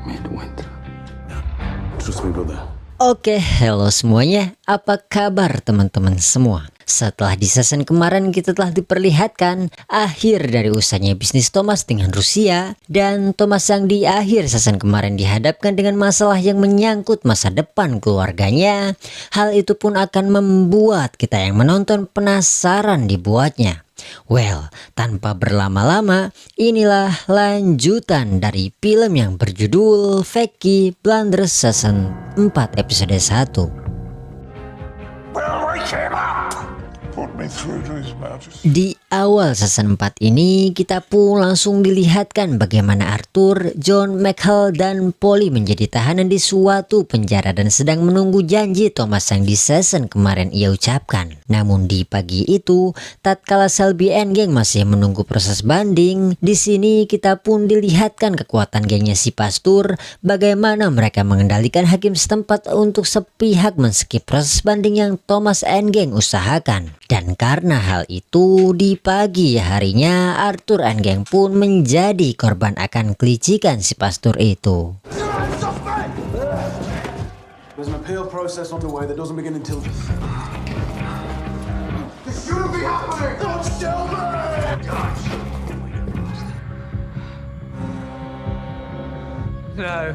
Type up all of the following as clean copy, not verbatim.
midwinter. Trust me, brother. Oke, halo semuanya. Apa kabar teman-teman semua? Setelah di season kemarin kita telah diperlihatkan akhir dari usahanya bisnis Thomas dengan Rusia, dan Thomas yang di akhir season kemarin dihadapkan dengan masalah yang menyangkut masa depan keluarganya. Hal itu pun akan membuat kita yang menonton penasaran dibuatnya. Well, tanpa berlama-lama, inilah lanjutan dari film yang berjudul Peaky Blinders season 4 episode 1. Di awal season 4 ini kita pun langsung dilihatkan bagaimana Arthur, John, Michael, dan Polly menjadi tahanan di suatu penjara dan sedang menunggu janji Thomas yang di season kemarin ia ucapkan. Namun di pagi itu, tatkala Shelby and geng masih menunggu proses banding, di sini kita pun dilihatkan kekuatan gengnya si Pastur, bagaimana mereka mengendalikan hakim setempat untuk sepihak men-skip proses banding yang Thomas and geng usahakan. Dan karena hal itu, di pagi harinya Arthur and geng pun menjadi korban akan kelicikan si Pastur itu. There's an appeal process underway that doesn't begin until... This shouldn't be happening! Don't tell me! No.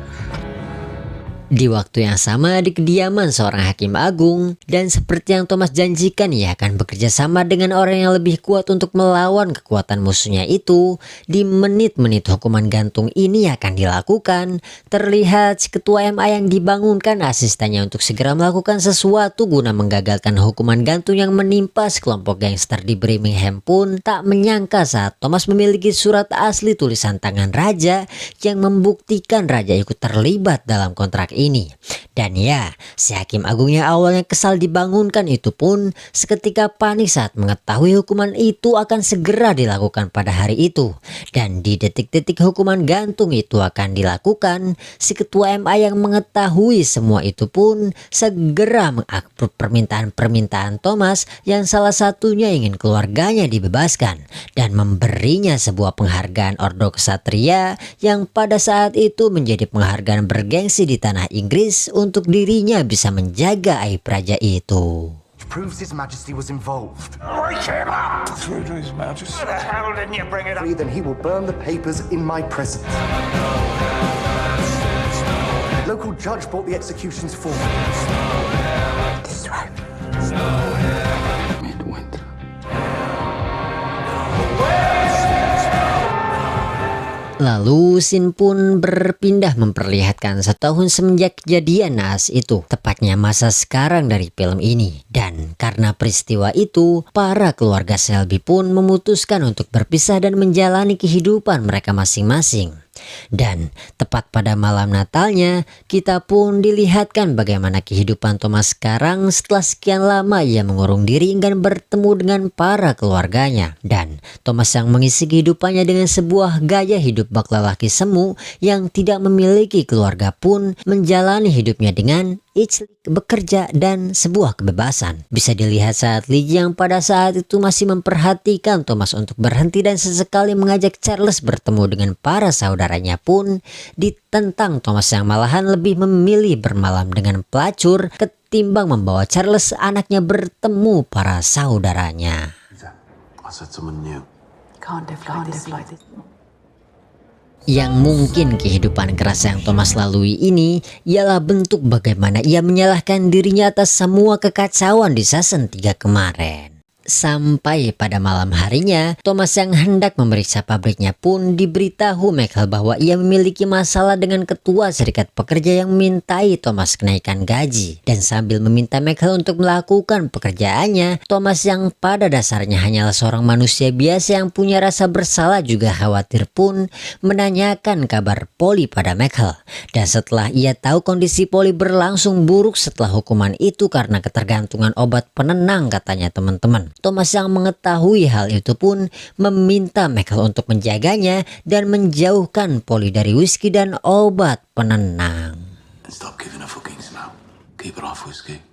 Di waktu yang sama di kediaman seorang hakim agung, dan seperti yang Thomas janjikan ia akan bekerja sama dengan orang yang lebih kuat untuk melawan kekuatan musuhnya itu. Di menit-menit hukuman gantung ini akan dilakukan, terlihat si ketua MA yang dibangunkan asistennya untuk segera melakukan sesuatu guna menggagalkan hukuman gantung yang menimpa sekelompok gangster di Birmingham pun tak menyangka saat Thomas memiliki surat asli tulisan tangan raja yang membuktikan raja ikut terlibat dalam kontrak ini. Dan ya, si hakim agungnya awalnya kesal dibangunkan itu pun seketika panik saat mengetahui hukuman itu akan segera dilakukan pada hari itu. Dan di detik-detik hukuman gantung itu akan dilakukan, si ketua MA yang mengetahui semua itu pun segera mengapprove permintaan Thomas yang salah satunya ingin keluarganya dibebaskan dan memberinya sebuah penghargaan Ordo Ksatria yang pada saat itu menjadi penghargaan bergengsi di tanah Inggris untuk dirinya bisa menjaga aib raja itu. Proves His Majesty was involved. Wake him up! Through to His Majesty. Why the hell didn't you bring it up? Then he will burn the papers in my presence. Local judge brought the executions forward. This rope. Midwinter. Lalu scene pun berpindah memperlihatkan setahun semenjak kejadian naas itu, tepatnya masa sekarang dari film ini. Dan karena peristiwa itu, para keluarga Shelby pun memutuskan untuk berpisah dan menjalani kehidupan mereka masing-masing. Dan tepat pada malam Natalnya, kita pun dilihatkan bagaimana kehidupan Thomas sekarang setelah sekian lama ia mengurung diri enggan bertemu dengan para keluarganya. Dan Thomas yang mengisi kehidupannya dengan sebuah gaya hidup bak lelaki semu yang tidak memiliki keluarga pun menjalani hidupnya dengan bekerja dan sebuah kebebasan. Bisa dilihat saat Lee yang pada saat itu masih memperhatikan Thomas untuk berhenti dan sesekali mengajak Charles bertemu dengan para saudaranya pun ditentang Thomas yang malahan lebih memilih bermalam dengan pelacur ketimbang membawa Charles anaknya bertemu para saudaranya. I said someone new. Can't live like this. Yang mungkin kehidupan keras yang Thomas lalui ini ialah bentuk bagaimana ia menyalahkan dirinya atas semua kekacauan di season 3 kemarin. Sampai pada malam harinya, Thomas yang hendak memeriksa pabriknya pun diberitahu Michael bahwa ia memiliki masalah dengan ketua serikat pekerja yang memintai Thomas kenaikan gaji. Dan sambil meminta Michael untuk melakukan pekerjaannya, Thomas yang pada dasarnya hanyalah seorang manusia biasa yang punya rasa bersalah juga khawatir pun menanyakan kabar Polly pada Michael. Dan setelah ia tahu kondisi Polly berlangsung buruk setelah hukuman itu karena ketergantungan obat penenang katanya teman-teman, Thomas yang mengetahui hal itu pun meminta Michael untuk menjaganya dan menjauhkan Polly dari whisky dan obat penenang. And stop giving her fucking now. Keep it off whiskey.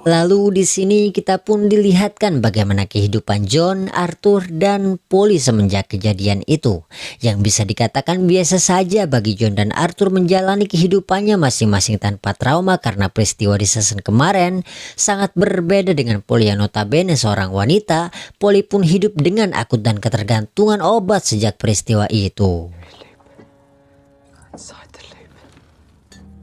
Lalu di sini kita pun dilihatkan bagaimana kehidupan John, Arthur, dan Polly semenjak kejadian itu. Yang bisa dikatakan biasa saja bagi John dan Arthur menjalani kehidupannya masing-masing tanpa trauma karena peristiwa di season kemarin. Sangat berbeda dengan Polly yang notabene seorang wanita. Polly pun hidup dengan akut dan ketergantungan obat sejak peristiwa itu. Inside the loop.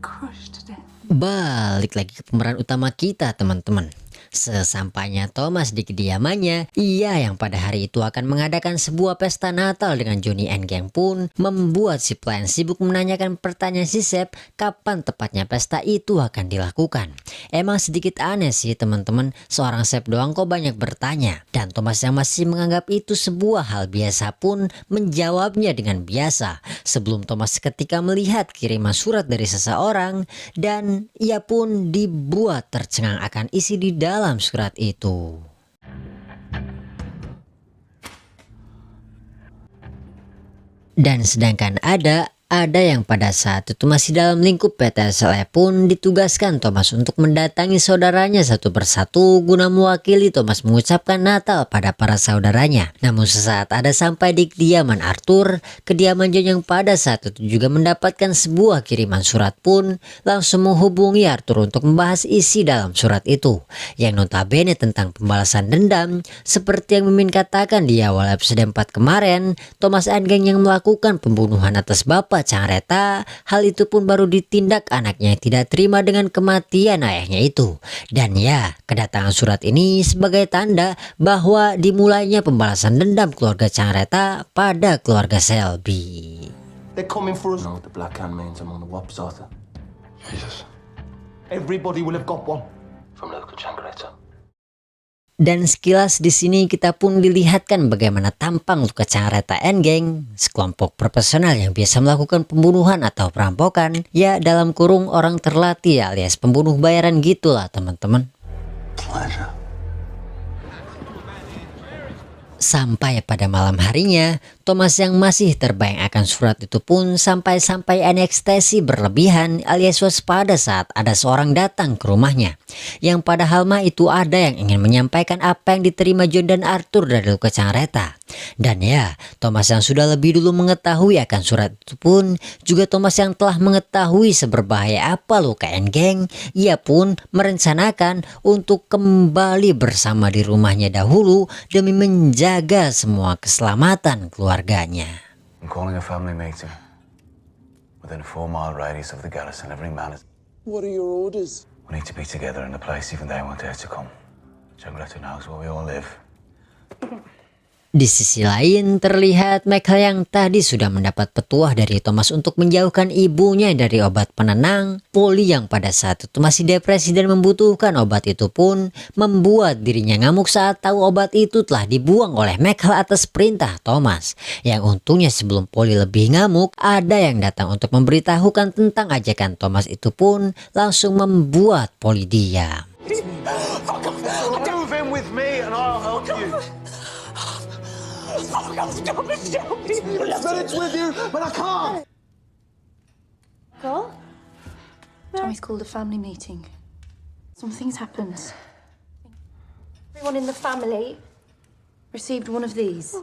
Crushed to death. Balik lagi ke pemeran utama kita, teman-teman. Sesampainya Thomas di kediamannya, ia yang pada hari itu akan mengadakan sebuah pesta Natal dengan Johnny and Gang pun membuat si pelayan sibuk menanyakan pertanyaan si Sep kapan tepatnya pesta itu akan dilakukan. Emang sedikit aneh sih teman-teman, seorang Sep doang kok banyak bertanya. Dan Thomas yang masih menganggap itu sebuah hal biasa pun menjawabnya dengan biasa. Sebelum Thomas ketika melihat kiriman surat dari seseorang dan ia pun dibuat tercengang akan isi di dalam surat itu. Dan sedangkan ada yang pada saat itu masih dalam lingkup PT SLE pun ditugaskan Thomas untuk mendatangi saudaranya satu persatu guna mewakili Thomas mengucapkan Natal pada para saudaranya. Namun sesaat ada sampai di kediaman Arthur, kediaman John yang pada saat itu juga mendapatkan sebuah kiriman surat pun langsung menghubungi Arthur untuk membahas isi dalam surat itu. Yang notabene tentang pembalasan dendam seperti yang Mimin katakan di awal episode 4 kemarin, Thomas and Gang yang melakukan pembunuhan atas bapak Changreta, hal itu pun baru ditindak anaknya yang tidak terima dengan kematian ayahnya itu. Dan ya, kedatangan surat ini sebagai tanda bahwa dimulainya pembalasan dendam keluarga Changreta pada keluarga Selby. They're coming for us. Know what the Black Hand means among the Wops, Arthur? Jesus. Everybody will have got one. From local Changreta. Dan sekilas di sini kita pun dilihatkan bagaimana tampang luka Changreta and Gang, sekelompok profesional yang biasa melakukan pembunuhan atau perampokan, ya dalam kurung orang terlatih alias pembunuh bayaran gitulah teman-teman. Pleasure. Sampai pada malam harinya, Thomas yang masih terbayang akan surat itu pun sampai anestesi berlebihan alias waspada saat ada seorang datang ke rumahnya. Yang padahal mah itu ada yang ingin menyampaikan apa yang diterima John dan Arthur dari luka Changreta. Dan ya, Thomas yang sudah lebih dulu mengetahui akan surat itu pun juga Thomas yang telah mengetahui seberbahaya apa luka and Gang. Ia pun merencanakan untuk kembali bersama di rumahnya dahulu demi menjaga semua keselamatan keluarganya. I'm calling a family meeting. Within a 4-mile radius of the garrison, every man is... What are your orders? We need to be together in a place even they won't dare to come. Changreta knows where we all live. Di sisi lain terlihat Michael yang tadi sudah mendapat petuah dari Thomas untuk menjauhkan ibunya dari obat penenang. Polly yang pada saat itu masih depresi dan membutuhkan obat itu pun membuat dirinya ngamuk saat tahu obat itu telah dibuang oleh Michael atas perintah Thomas. Yang untungnya sebelum Polly lebih ngamuk, ada yang datang untuk memberitahukan tentang ajakan Thomas itu pun langsung membuat Polly diam. Move in with me and I'll help you. But it's with you, but I can't. Carl? Tommy's called a family meeting. Something's happened. Everyone in the family received one of these.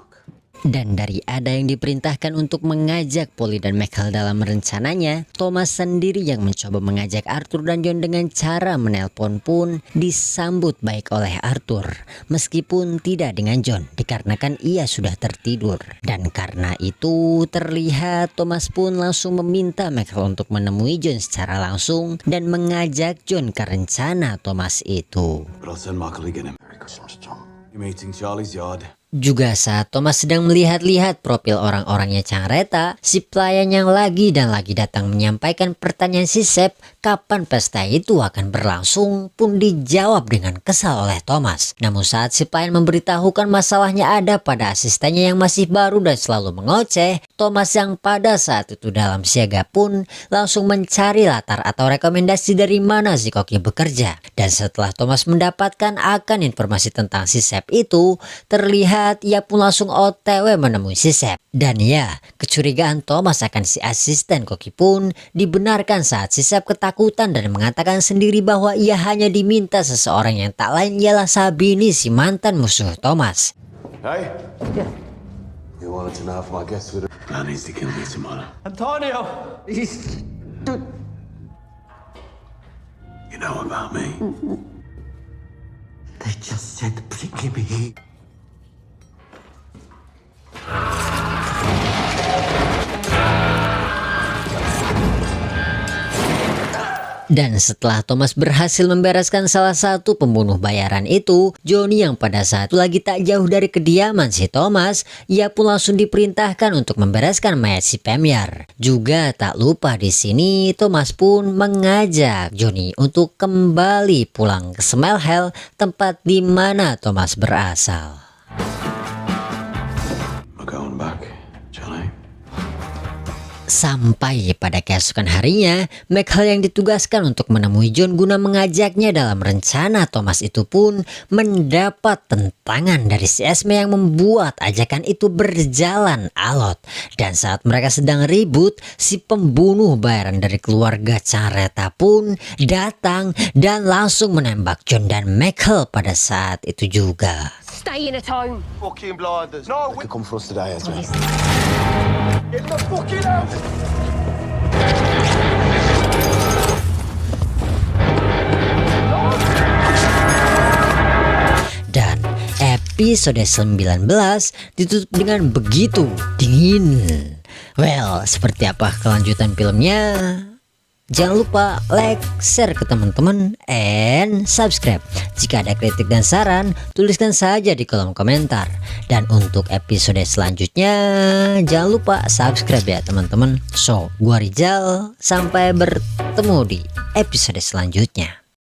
Dan dari ada yang diperintahkan untuk mengajak Polly dan Michael dalam rencananya, Thomas sendiri yang mencoba mengajak Arthur dan John dengan cara menelpon pun disambut baik oleh Arthur. Meskipun tidak dengan John, dikarenakan ia sudah tertidur. Dan karena itu terlihat Thomas pun langsung meminta Michael untuk menemui John secara langsung dan mengajak John ke rencana Thomas itu. But I'll send Michael to get him. Very good, Mr. John. You're meeting Charlie's yard. Juga saat Thomas sedang melihat-lihat profil orang-orangnya Changreta, si pelayan yang lagi dan lagi datang menyampaikan pertanyaan si Sep kapan pesta itu akan berlangsung pun dijawab dengan kesal oleh Thomas. Namun saat si pelayan memberitahukan masalahnya ada pada asistennya yang masih baru dan selalu mengoceh, Thomas yang pada saat itu dalam siaga pun langsung mencari latar atau rekomendasi dari mana si koki bekerja. Dan setelah Thomas mendapatkan akan informasi tentang si Sep itu, terlihat terlihat, ia pun langsung OTW menemui si Sep. Dan ya, kecurigaan Thomas akan si asisten koki pun dibenarkan saat si Sep ketakutan dan mengatakan sendiri bahwa ia hanya diminta seseorang yang tak lain ialah Sabini, si mantan musuh Thomas. Hey? You wanted to know if my guests would... Plan is to kill me tomorrow. Antonio! He's... You know about me. They just said bring him here. Dan setelah Thomas berhasil membereskan salah satu pembunuh bayaran itu, Johnny yang pada saat itu lagi tak jauh dari kediaman si Thomas, ia pun langsung diperintahkan untuk membereskan mayat si Pemyar. Juga tak lupa di sini Thomas pun mengajak Johnny untuk kembali pulang ke Smell Hell, tempat di mana Thomas berasal. We're going back, Johnny. Sampai pada keesokan harinya, Michael yang ditugaskan untuk menemui John guna mengajaknya dalam rencana Thomas itu pun mendapat tentangan dari si Esme yang membuat ajakan itu berjalan alot. Dan saat mereka sedang ribut, si pembunuh bayaran dari keluarga Careta pun datang dan langsung menembak John dan Michael pada saat itu juga. Stay in a town. Fucking blinders. No, They could come for us today, Ezra. get the fucking out! Dan episode 19 ditutup dengan begitu dingin. Well, seperti apa kelanjutan filmnya? Jangan lupa like, share ke teman-teman, and subscribe. Jika ada kritik dan saran, tuliskan saja di kolom komentar. Dan untuk episode selanjutnya, jangan lupa subscribe ya teman-teman. So, gua Rizal, sampai bertemu di episode selanjutnya.